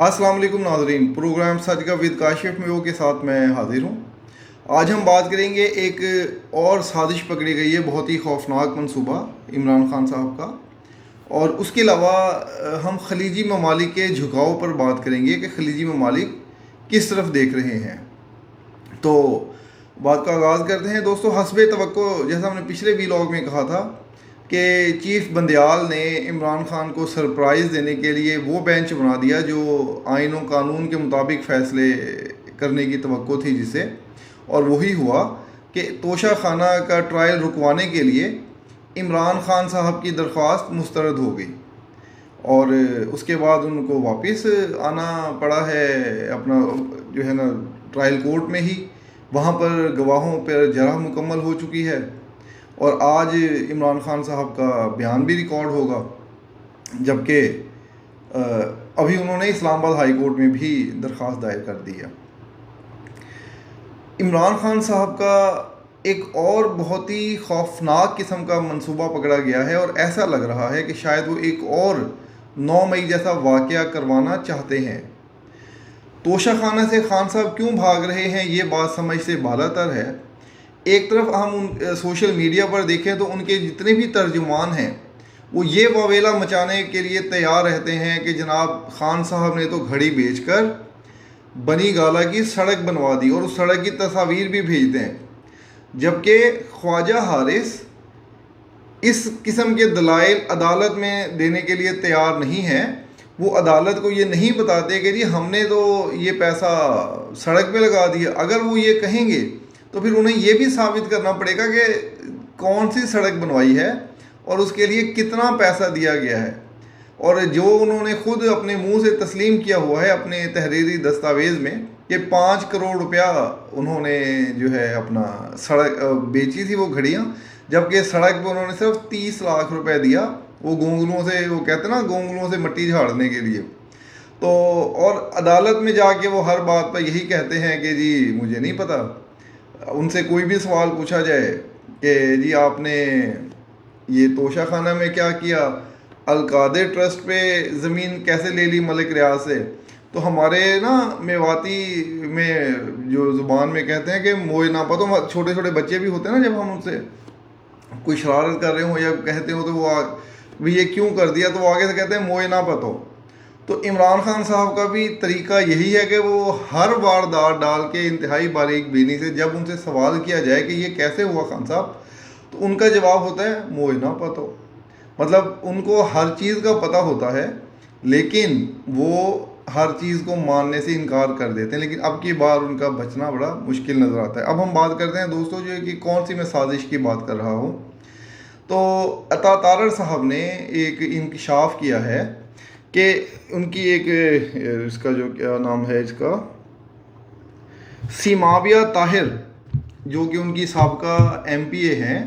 अस्सलाम वालेकुम नाज़रीन, प्रोग्राम सच का विद काशिफ में वो के साथ मैं हाजिर हूँ। आज हम बात करेंगे एक और साजिश पकड़ी गई है, बहुत ही खौफनाक मंसूबा इमरान खान साहब का। और उसके अलावा हम खलीजी ममालिक के झुकाव पर बात करेंगे कि खलीजी ममालिक किस तरफ देख रहे हैं। तो बात का आगाज़ करते हैं दोस्तों। हस्बे तवक्को, जैसा हमने पिछले वीलॉग में कहा था कि चीफ बंदयाल ने इमरान खान को सरप्राइज़ देने के लिए वो बेंच बना दिया जो आइन और कानून के मुताबिक फ़ैसले करने की तवक्को थी जिसे, और वही हुआ कि तोशा खाना का ट्रायल रुकवाने के लिए इमरान खान साहब की दरख्वास्त मुस्तरद हो गई और उसके बाद उनको वापस आना पड़ा है अपना जो है ना ट्रायल कोर्ट में ही। वहाँ पर गवाहों पर जरह मुकम्मल हो चुकी है और आज इमरान खान साहब का बयान भी रिकॉर्ड होगा, जबकि अभी उन्होंने इस्लामाबाद हाई कोर्ट में भी दरख्वास्त दायर कर दी है। इमरान खान साहब का एक और बहुत ही खौफनाक किस्म का मंसूबा पकड़ा गया है और ऐसा लग रहा है कि शायद वो एक और 9 मई जैसा वाक़या करवाना चाहते हैं। तोशा खाना से खान साहब क्यों भाग रहे हैं, ये बात समझ से बालातर है। एक तरफ हम सोशल मीडिया पर देखें तो उनके जितने भी तर्जुमान हैं वो ये वावेला मचाने के लिए तैयार रहते हैं कि जनाब खान साहब ने तो घड़ी बेचकर बनी गाला की सड़क बनवा दी और उस सड़क की तस्वीर भी भेजते हैं, जबकि ख्वाजा हारिस इस किस्म के दलाइल अदालत में देने के लिए तैयार नहीं हैं। वो अदालत को ये नहीं बताते कि जी हमने तो ये पैसा सड़क पे लगा दिया। अगर वो ये कहेंगे तो फिर उन्हें ये भी साबित करना पड़ेगा कि कौन सी सड़क बनवाई है और उसके लिए कितना पैसा दिया गया है। और जो उन्होंने खुद अपने मुंह से तस्लीम किया हुआ है अपने तहरीरी दस्तावेज़ में कि 5 करोड़ रुपया उन्होंने जो है अपना सड़क बेची थी वो घड़ियाँ, जबकि सड़क पे उन्होंने सिर्फ 30 लाख रुपए दिया वो गोंगलुओं से, वो कहते हैं ना गोंगलुओं से मिट्टी झाड़ने के लिए। तो और अदालत में जाके वो हर बात पर यही कहते हैं कि जी मुझे नहीं पता। उनसे कोई भी सवाल पूछा जाए कि जी आपने ये तोशा खाना में क्या किया, अलकादे ट्रस्ट पे ज़मीन कैसे ले ली मलिक रियाज से, तो हमारे ना मेवाती में जो ज़ुबान में कहते हैं कि मोए ना पतो। छोटे छोटे बच्चे भी होते हैं ना, जब हम उनसे कोई शरारत कर रहे हो या कहते हो तो वो भी ये क्यों कर दिया, तो वो आगे से कहते हैं मोए ना पतो। तो इमरान खान साहब का भी तरीका यही है कि वो हर वारदात डाल के इंतहाई बारीक बीनी से जब उनसे सवाल किया जाए कि ये कैसे हुआ खान साहब, तो उनका जवाब होता है मोए ना पतो। मतलब उनको हर चीज़ का पता होता है लेकिन वो हर चीज़ को मानने से इनकार कर देते हैं। लेकिन अब की बार उनका बचना बड़ा मुश्किल नज़र आता है। अब हम बात करते हैं दोस्तों जो कि कौन सी मैं साजिश की बात कर रहा हूँ। तो अता तारड़ साहब ने एक इंकशाफ किया है कि उनकी एक इसका जो क्या नाम है इसका, सीमाबिया ताहिर, जो कि उनकी साबका MPA हैं,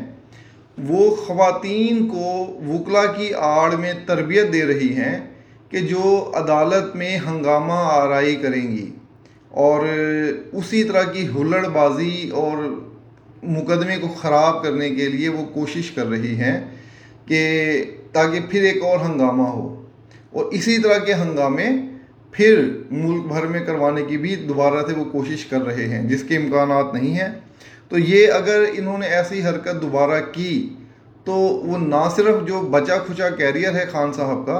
वो ख़वातीन को वकला की आड़ में तरबियत दे रही हैं कि जो अदालत में हंगामा आराई करेंगी और उसी तरह की हुल्लड़बाजी और मुकदमे को ख़राब करने के लिए वो कोशिश कर रही हैं कि ताकि फिर एक और हंगामा हो और इसी तरह के हंगामे फिर मुल्क भर में करवाने की भी दोबारा से वो कोशिश कर रहे हैं, जिसके इम्कानात नहीं हैं। तो ये अगर इन्होंने ऐसी हरकत दोबारा की तो वो ना सिर्फ जो बचा खुचा कैरियर है खान साहब का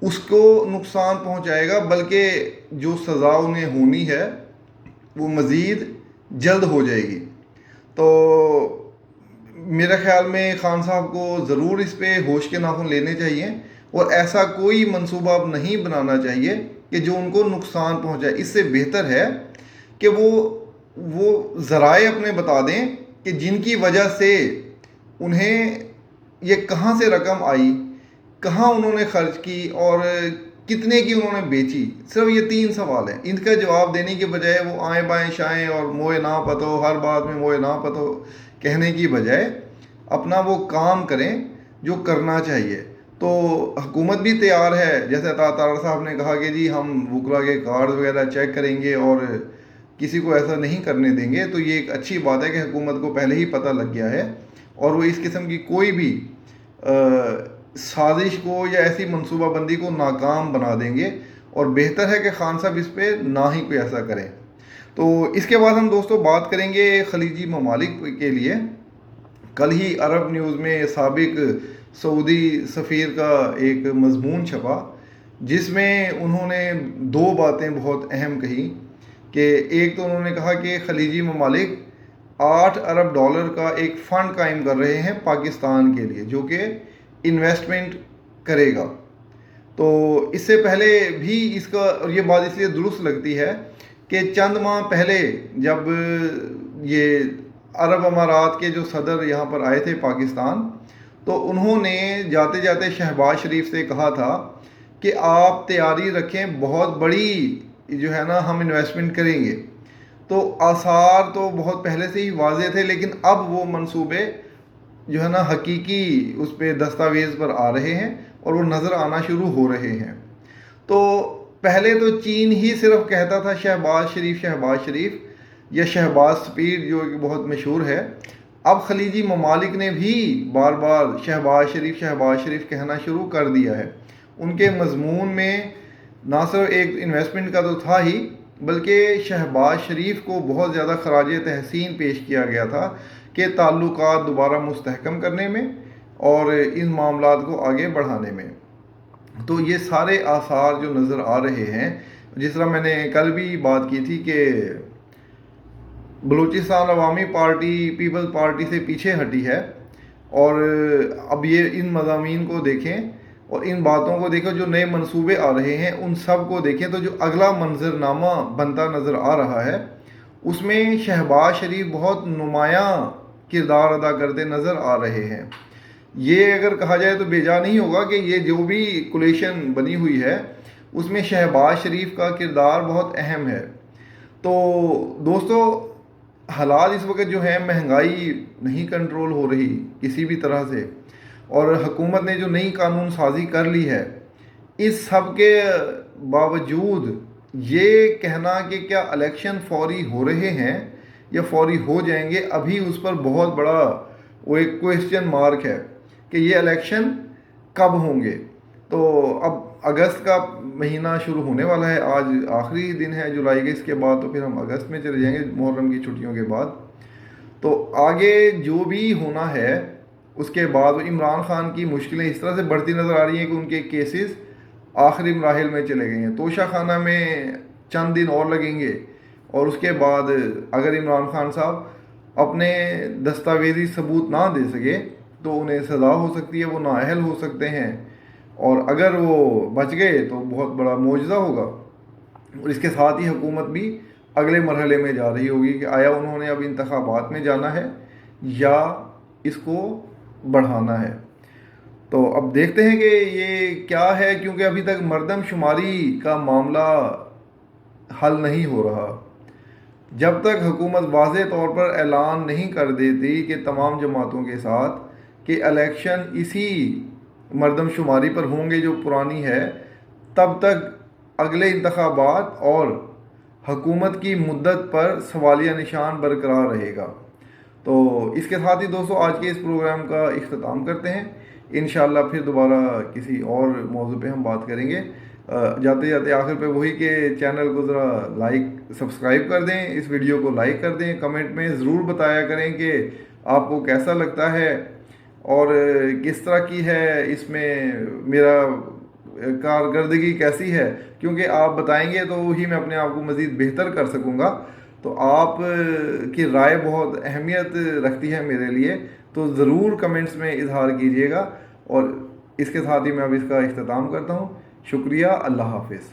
उसको नुकसान पहुंचाएगा, बल्कि जो सज़ा उन्हें होनी है वो मज़ीद जल्द हो जाएगी। तो मेरे ख्याल में खान साहब को ज़रूर इस पे होश के नाखून लेने चाहिए और ऐसा कोई मंसूबा अब नहीं बनाना चाहिए कि जो उनको नुकसान पहुंचाए। इससे बेहतर है कि वो ज़राए अपने बता दें कि जिनकी वजह से उन्हें ये कहाँ से रकम आई, कहाँ उन्होंने खर्च की और कितने की उन्होंने बेची। सिर्फ ये 3 सवाल हैं, इनका जवाब देने के बजाय वो आएँ बाएँ शाएँ और मोए ना पतो, हर बात में मोए ना पतो कहने की बजाय अपना वो काम करें जो करना चाहिए। तो हुकूमत भी तैयार है, जैसे अता तारड़ साहब ने कहा कि जी हम वकला के कार्ड वगैरह चेक करेंगे और किसी को ऐसा नहीं करने देंगे। तो ये एक अच्छी बात है कि हुकूमत को पहले ही पता लग गया है और वो इस किस्म की कोई भी साजिश को या ऐसी मनसूबाबंदी को नाकाम बना देंगे اور بہتر ہے کہ خان صاحب اس پہ نہ ہی کوئی ایسا کریں۔ تو اس کے بعد ہم دوستوں بات کریں گے خلیجی ممالک کے لیے۔ کل ہی عرب نیوز میں سابق سعودی سفیر کا ایک مضمون چھپا جس میں انہوں نے دو باتیں بہت اہم کہیں کہ ایک تو انہوں نے کہا کہ خلیجی ممالک 8 ارب ڈالر کا ایک فنڈ قائم کر رہے ہیں پاکستان کے لیے جو کہ انویسٹمنٹ کرے گا۔ تو اس سے پہلے بھی اس کا، اور یہ بات اس لیے درست لگتی ہے کہ چند ماہ پہلے جب یہ عرب امارات کے جو صدر یہاں پر آئے تھے پاکستان، تو انہوں نے جاتے جاتے شہباز شریف سے کہا تھا کہ آپ تیاری رکھیں، بہت بڑی جو ہے نا ہم انویسٹمنٹ کریں گے۔ تو آثار تو بہت پہلے سے ہی واضح تھے، لیکن اب وہ منصوبے جو ہے نا حقیقی اس پہ دستاویز پر آ رہے ہیں اور وہ نظر آنا شروع ہو رہے ہیں۔ تو پہلے تو چین ہی صرف کہتا تھا شہباز شریف یا شہباز سپیڈ جو کہ بہت مشہور ہے، اب خلیجی ممالک نے بھی بار بار شہباز شریف کہنا شروع کر دیا ہے۔ ان کے مضمون میں نہ صرف ایک انویسٹمنٹ کا تو تھا ہی، بلکہ شہباز شریف کو بہت زیادہ خراج تحسین پیش کیا گیا تھا کہ تعلقات دوبارہ مستحکم کرنے میں اور ان معاملات کو آگے بڑھانے میں۔ تو یہ سارے آثار جو نظر آ رہے ہیں، جس طرح میں نے کل بھی بات کی تھی کہ بلوچستان عوامی پارٹی پیپلز پارٹی سے پیچھے ہٹی ہے، اور اب یہ ان مضامین کو دیکھیں اور ان باتوں کو دیکھیں، جو نئے منصوبے آ رہے ہیں ان سب کو دیکھیں، تو جو اگلا منظرنامہ بنتا نظر آ رہا ہے اس میں شہباز شریف بہت نمایاں کردار ادا کرتے نظر آ رہے ہیں۔ یہ اگر کہا جائے تو بے جا نہیں ہوگا کہ یہ جو بھی کولیشن بنی ہوئی ہے اس میں شہباز شریف کا کردار بہت اہم ہے۔ تو دوستو، حالات اس وقت جو ہیں، مہنگائی نہیں کنٹرول ہو رہی کسی بھی طرح سے، اور حکومت نے جو نئی قانون سازی کر لی ہے، اس سب کے باوجود یہ کہنا کہ کیا الیکشن فوری ہو رہے ہیں یا فوری ہو جائیں گے، ابھی اس پر بہت بڑا وہ ایک کویسچن مارک ہے کہ یہ الیکشن کب ہوں گے۔ تو اب اگست کا مہینہ شروع ہونے والا ہے، آج آخری دن ہے جولائی کے، اس کے بعد تو پھر ہم اگست میں چلے جائیں گے محرم کی چھٹیوں کے بعد۔ تو آگے جو بھی ہونا ہے اس کے بعد عمران خان کی مشکلیں اس طرح سے بڑھتی نظر آ رہی ہیں کہ ان کے کیسز آخری مراحل میں چلے گئے ہیں۔ توشہ خانہ میں چند دن اور لگیں گے، اور اس کے بعد اگر عمران خان صاحب اپنے دستاویزی ثبوت نہ دے سکے تو انہیں سزا ہو سکتی ہے، وہ نااہل ہو سکتے ہیں، اور اگر وہ بچ گئے تو بہت بڑا معجزہ ہوگا۔ اور اس کے ساتھ ہی حکومت بھی اگلے مرحلے میں جا رہی ہوگی کہ آیا انہوں نے اب انتخابات میں جانا ہے یا اس کو بڑھانا ہے۔ تو اب دیکھتے ہیں کہ یہ کیا ہے، کیونکہ ابھی تک مردم شماری کا معاملہ حل نہیں ہو رہا۔ جب تک حکومت واضح طور پر اعلان نہیں کر دیتی کہ تمام جماعتوں کے ساتھ کہ الیکشن اسی مردم شماری پر ہوں گے جو پرانی ہے، تب تک اگلے انتخابات اور حکومت کی مدت پر سوالیہ نشان برقرار رہے گا۔ تو اس کے ساتھ ہی دوستو آج کے اس پروگرام کا اختتام کرتے ہیں۔ انشاءاللہ پھر دوبارہ کسی اور موضوع پہ ہم بات کریں گے۔ جاتے جاتے آخر پہ وہی کہ چینل کو ذرا سبسکرائب کر دیں، اس ویڈیو کو لائک کر دیں، کمنٹ میں ضرور بتایا کریں کہ آپ کو کیسا لگتا ہے اور کس طرح کی ہے اس میں میرا کارکردگی کیسی ہے، کیونکہ آپ بتائیں گے تو وہی میں اپنے آپ کو مزید بہتر کر سکوں گا۔ تو آپ کی رائے بہت اہمیت رکھتی ہے میرے لیے، تو ضرور کمنٹس میں اظہار کیجیے گا۔ اور اس کے ساتھ ہی میں اب اس کا اختتام کرتا ہوں۔ شکریہ، اللہ حافظ۔